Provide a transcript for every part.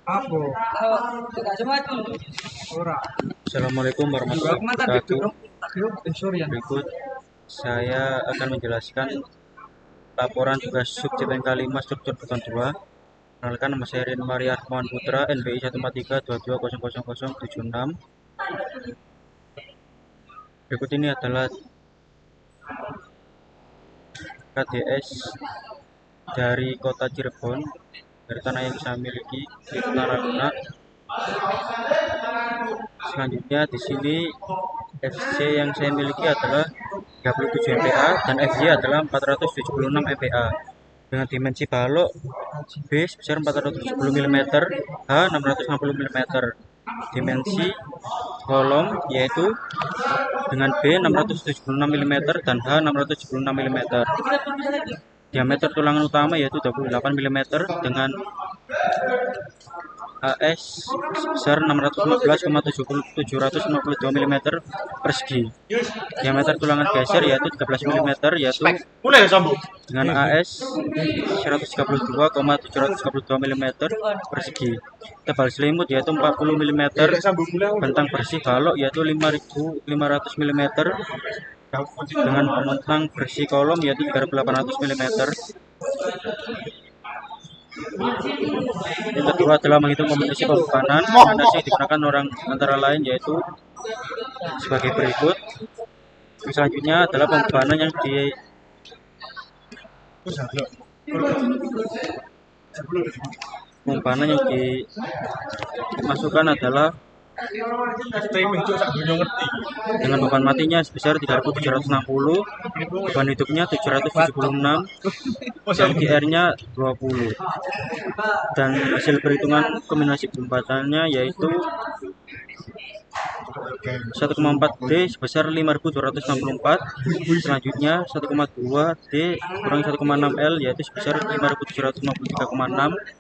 Apa? Ora. Assalamualaikum warahmatullahi wabarakatuh. Berikut saya akan menjelaskan laporan tugas subjek 5 struktur beton 2. Perkenalkan, nama saya Rin Maria Armawan Putra, NBI 14322000076. Berikut ini adalah KDS dari kota Cirebon, dari tanah yang saya miliki di Taragona. Selanjutnya di sini FC yang saya miliki adalah 37 MPa dan FJ adalah 476 MPa dengan dimensi balok B sebesar 470 mm, H 660 mm. Dimensi kolom yaitu dengan B 676 mm dan H 676 mm. Diameter tulangan utama yaitu 28 mm dengan AS sebesar 615,752 mm persegi. Diameter tulangan geser yaitu 13 mm yaitu dengan AS 132,732 mm persegi. Tebal selimut yaitu 40 mm, bentang bersih balok yaitu 5.500 mm dengan bentang bersih kolom yaitu 3.800 mm. Yang kedua adalah menghitung komposisi pembebanan. Fondasi yang digunakan orang antara lain yaitu sebagai berikut. Selanjutnya adalah pembebanan yang dimasukkan adalah dengan beban matinya sebesar 3.760, beban hidupnya 776, dan GR-nya 20. Dan hasil perhitungan kombinasi pembebanannya yaitu 1,4 D sebesar 5.264. Selanjutnya 1,2 D kurang 1,6 L yaitu sebesar 5.753,6.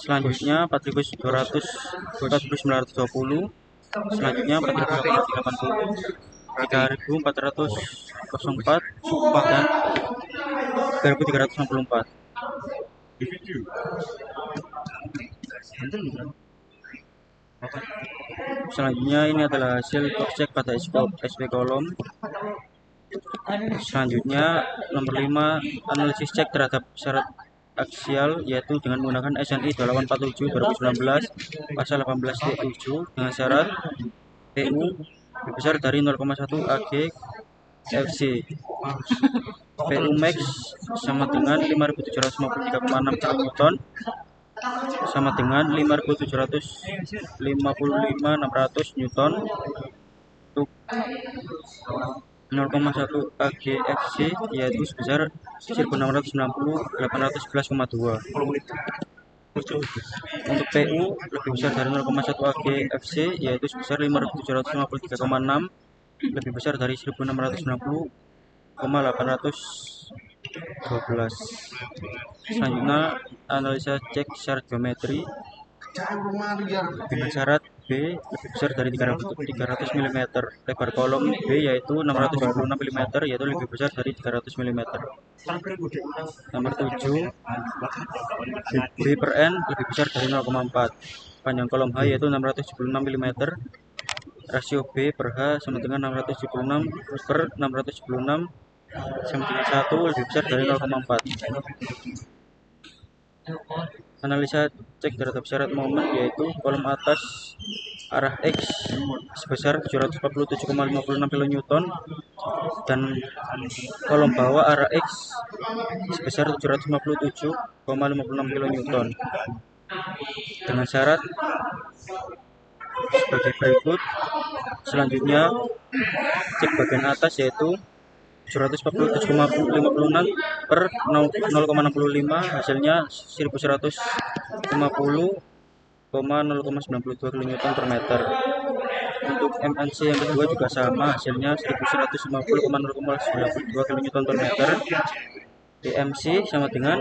Selanjutnya 4.200 14.920. Selanjutnya 4.880, 3.404 dan 3.364. Selanjutnya ini adalah hasil cross-check pada SP kolom. Selanjutnya nomor 5, analisis cek terhadap syarat aksial yaitu dengan menggunakan SNI 847 2019 pasal 18D7 dengan syarat PU lebih besar dari 0,1 AG FC. PU max sama dengan 5.753,6 kN sama dengan 5.755.600 Newton untuk 0,1 AGFC yaitu sebesar 1.690.811,2. Untuk PU lebih besar dari 0,1 AGFC yaitu sebesar 5.753,6, lebih besar dari 1.690,812. Selanjutnya analisa cek syarat geometri dengan syarat B lebih besar dari 300 mm, lebar kolom B yaitu 626 mm yaitu lebih besar dari 300 mm. Nomor 7, B per N lebih besar dari 0,4. Panjang kolom H yaitu 676 mm. Rasio B per H sama dengan 676 per 676 sama dengan 1 lebih besar dari 0,4. Analisa cek terhadap syarat momen yaitu kolom atas arah X sebesar 747,56 kN dan kolom bawah arah X sebesar 757,56 kN dengan syarat sebagai berikut. Selanjutnya cek bagian atas yaitu 747,56 per 0,65 hasilnya 1150,092 kN per meter. Untuk MNC yang kedua juga sama, hasilnya 1150,092 kN per meter. DMC sama dengan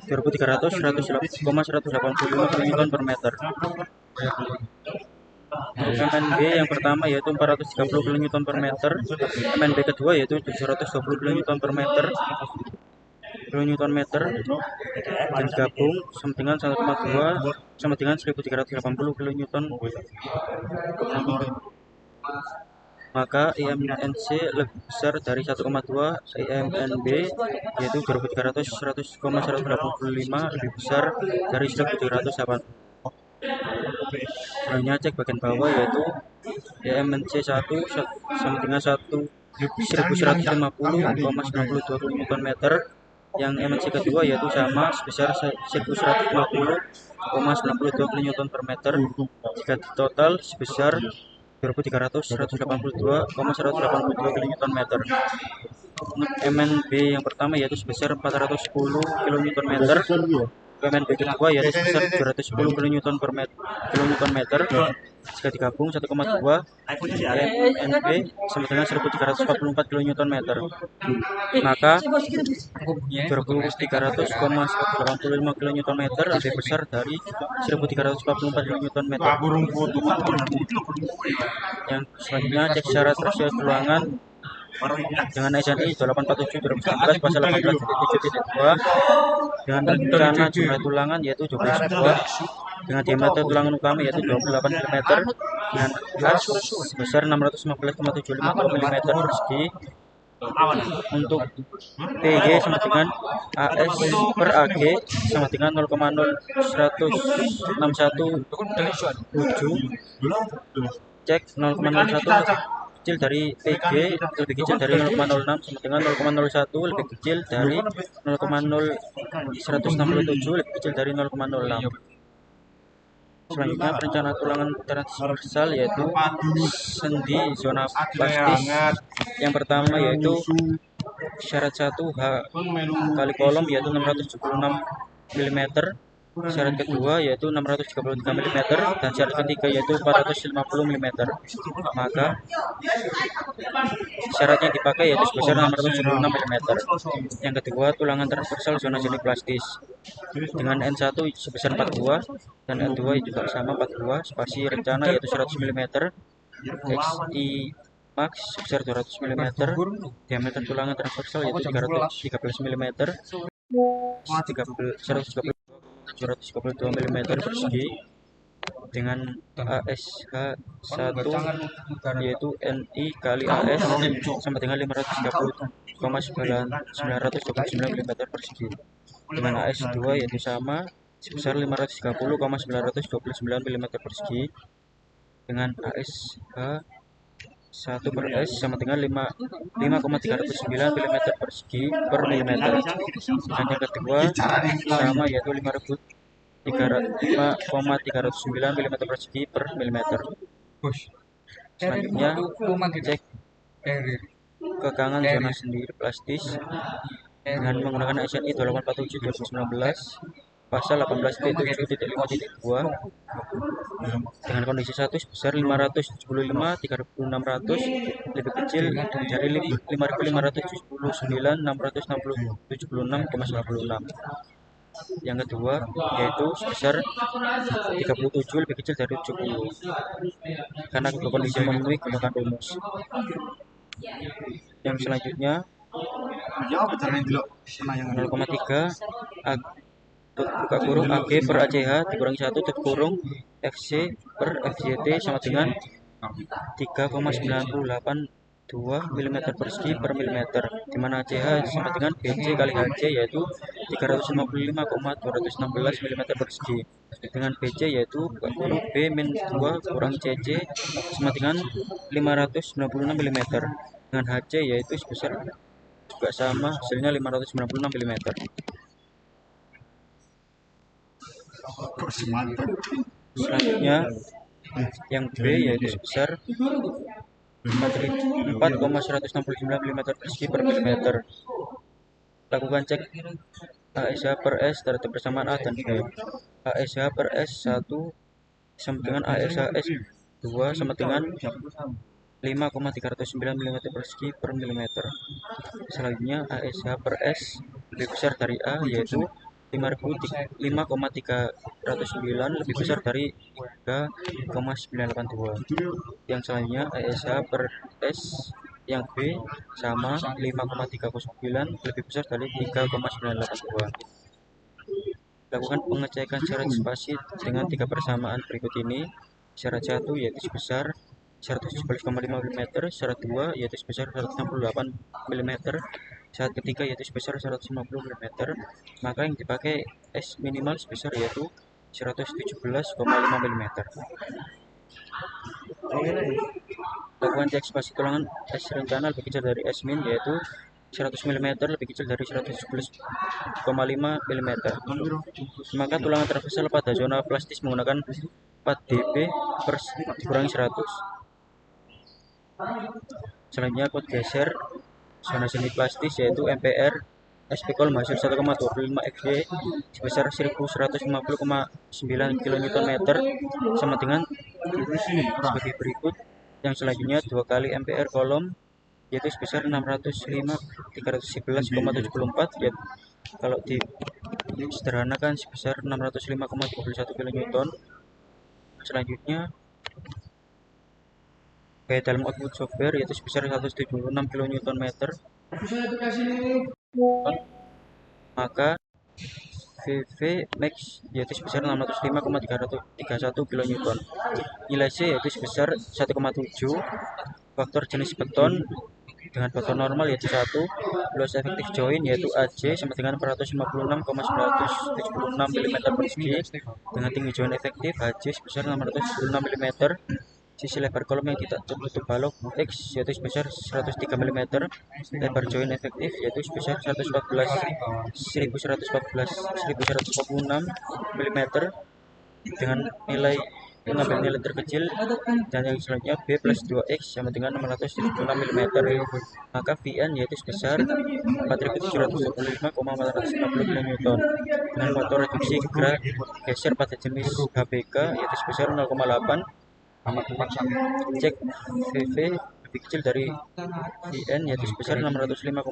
2300,185 kN per meter. Untuk MNB yang pertama yaitu 430 kN per meter, MNB kedua yaitu 720 kN per meter, kN dan gabung sama dengan 1,2 sama dengan 1380 kN, maka IMNC lebih besar dari 1,2 IMNB, yaitu 2300 100,185 lebih besar dari 1780. Selanjutnya cek bagian bawah, yaitu IMNC 1 sama dengan 1150,92 kN, yang MNC kedua yaitu sama sebesar 1150,92 kN/meter, jika total sebesar 2300 182,182 kN/meter. Untuk MNB yang pertama yaitu sebesar 410 kN/meter, MNB kedua yaitu sebesar 710 kN/meter, jika digabung 1,2 MNB sama dengan 1344 kN/meter, maka 2300,185 kN/meter lebih besar dari 1344 kN/meter. Yang selanjutnya cek syarat rasio tulangan dengan SNI 847/2019 pasal 18.7.2 dengan rencana jumlah tulangan yaitu 12 buah, dengan diameter tulangan utama yaitu 28 mm, dengan as sebesar 615,75 mm persegi. Untuk PG sama dengan AS per AG sama dengan 0,0161,7. Cek 0,01 kecil dari PG lebih kecil dari 0,06 sama dengan 0,01 lebih kecil dari 0,0167 lebih kecil dari 0,06. Selanjutnya perencanaan tulangan transversal yaitu sendi zona plastis. Yang pertama yaitu syarat 1 H kali kolom yaitu 676 mm, syarat kedua yaitu 633 mm, dan syarat ketiga yaitu 450 mm. Maka syarat yang dipakai yaitu sebesar 676 mm. Yang kedua, tulangan transversal zona jenis plastis dengan N1 sebesar 4 buah dan N2 juga sama 4 buah, spasi rencana yaitu 100 mm, XI max sebesar 200 mm, diameter tulangan transversal yaitu 313 mm, 132 mm persegi, dengan ASH 1 yaitu NI kali AS sama dengan 530,929 mm persegi, dengan AS 2 yaitu sama sebesar 530,929 mm persegi, dengan ASH 1 per S sama dengan 5,309 mm persegi per milimeter. Dan yang kedua sama yaitu 5,309 mm persegi per milimeter. Selanjutnya cek kekangan zona sendi plastis dengan menggunakan SNI 847/2019 pasal 18.7.5.2 dengan kondisi 1 sebesar 575 3600 lebih kecil dari 5579 676,96. Yang kedua yaitu sebesar 37 lebih kecil dari 70 karena kedua kondisi memenuhi gunakan rumus. Yang selanjutnya 0,3 buka kurung AG per ACH dikurangi 1 tutup kurung FC per FJT sama dengan 3,982 mm persegi per milimeter, di mana ACH sama dengan BC kali HC yaitu 355,216 mm persegi, dengan BC yaitu buka kurung B min 2 kurang CC sama dengan 596 mm, dengan HC yaitu sebesar juga sama hasilnya 596 mm. Selanjutnya yang B yaitu sebesar 4,169 mm persegi per milimeter. Lakukan cek ASH per S terhadap persamaan A dan B. ASH per S1 sama dengan ASH S2 sama dengan 5,309 mm persegi per milimeter. Selanjutnya ASH per S lebih besar dari A yaitu 5,309 lebih besar dari 3,982. Yang selanjutnya ASH per S yang B sama 5,309 lebih besar dari 3,982. Lakukan pengecekan syarat spasi dengan tiga persamaan berikut ini. Syarat 1 yaitu sebesar 117,5 mm, syarat 2 yaitu sebesar 168 mm, syarat ketiga yaitu sebesar 150 mm. Maka yang dipakai S minimal sebesar yaitu 117,5 mm. Lakukan cek spasi tulangan S rencana lebih kecil dari S min yaitu 100 mm lebih kecil dari 117,5 mm. Maka tulangan transversal pada zona plastis menggunakan 4 dp per dikurangi 100. Selanjutnya kode geser zona semi plastis yaitu MPR SP Kolom hasil 1,25 XY sebesar 1150,9 kN sama dengan sebagai berikut. Yang selanjutnya 2 kali MPR kolom yaitu sebesar 605.311,74, yaitu kalau disederhanakan sebesar 605,21 kN. Selanjutnya gaya dalam output software yaitu sebesar 176 kN. Maka VV max yaitu sebesar 605,331 kN. Nilai C yaitu sebesar 1,7. Faktor jenis beton dengan beton normal yaitu 1. Luas efektif join yaitu AC sama dengan 456,976 mm persegi. Dengan tinggi join efektif HJ sebesar 676 mm. Sisi lebar kolom yang tidak tertutup balok X yaitu sebesar 103 mm. Lebar join efektif yaitu sebesar 1146 mm dengan nilai mengambil nilai terkecil. Dan yang selanjutnya B plus 2X sama dengan 676 mm. Maka Vn yaitu sebesar 4725,460 kN dengan faktor reduksi geser pada jenis HBK yaitu sebesar 0,8. Cek VV lebih kecil dari Vn yaitu sebesar 605,31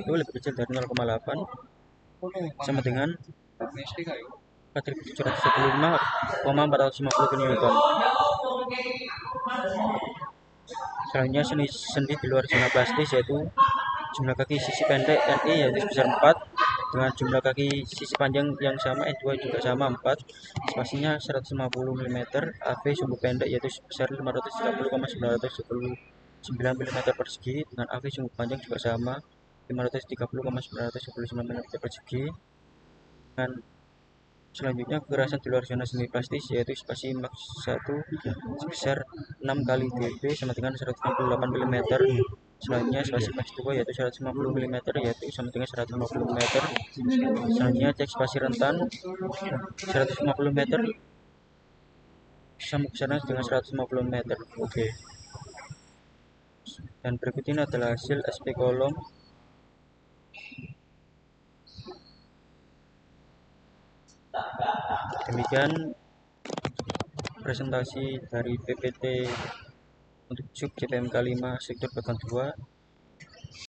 lebih kecil dari 0,8 sama dengan 4725,450 kN. Selanjutnya sendi di luar zona plastis yaitu jumlah kaki sisi pendek NI yaitu sebesar 4 dengan jumlah kaki sisi panjang yang sama N2 juga sama 4. Spasinya 150 mm. AV sumbu pendek yaitu sebesar 530,979 mm persegi dengan AV sumbu panjang juga sama 530,979 mm persegi. Dan selanjutnya kekerasan di luar zona semi plastis yaitu spasi max 1 sebesar 6 kali dB sama dengan 168 mm. Selanjutnya spasi max 2 yaitu 150 mm yaitu sama dengan 150 mm. Selanjutnya cek spasi rentan 150 mm sama besarnya dengan 150 mm. Oke. Dan berikut ini adalah hasil SP kolom. Demikian presentasi dari PPT untuk sub JPMK 5 sektor bagian 2.